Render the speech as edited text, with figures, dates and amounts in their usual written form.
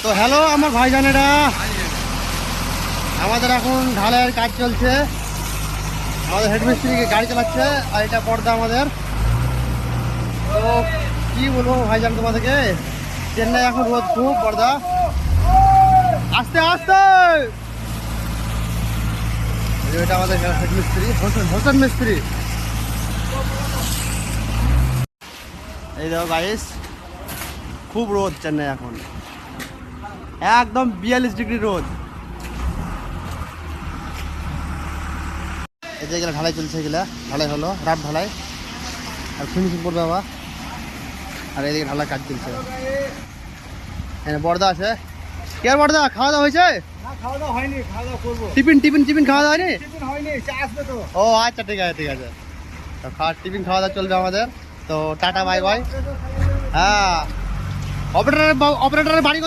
তো হ্যালো আমার ভাইজানেরা, আমাদের এখন ঢালাইয়ের কাজ চলছে। আমাদের হেডমিস্ত্রি গাড়ি চালাচ্ছে, আর এটা পর্দা আমাদের। তো কি বলবো ভাইজান তোমাদেরকে, চেন্নাই এখন রোদ খুব, পর্দা আস্তে আস্তে। এটা আমাদের হেডমিস্ত্রি হোসেন মিস্ত্রি। এই দেখো গাইস, খুব রোদ চেন্নাই এখন, একদম 42 ডিগ্রি রোদ। এই যে এগুলো ঢালাই চলছে, এগুলা ঢালাই হলো, রাত ঢালাই, আর ফিনিশিং করবে বাবা। আর এদিকে ঢালাই কাজ চলছে, এখানে বর্দা আছে। কে আর বর্দা, খাওয়া দাওয়া হয়েছে? খাওয়া দাওয়া হয়নি, খাওয়া দাওয়া করবো। টিফিন খাওয়া দাওয়া হয়নি? টিফিন হয়নি, চা আসবে তো। ও আচ্ছা, ঠিক আছে ঠিক আছে। তো টিফিন খাওয়া দাওয়া চলবে আমাদের। তো টাটা বাই বাই। হ্যাঁ, অপারেটরের বাড়ি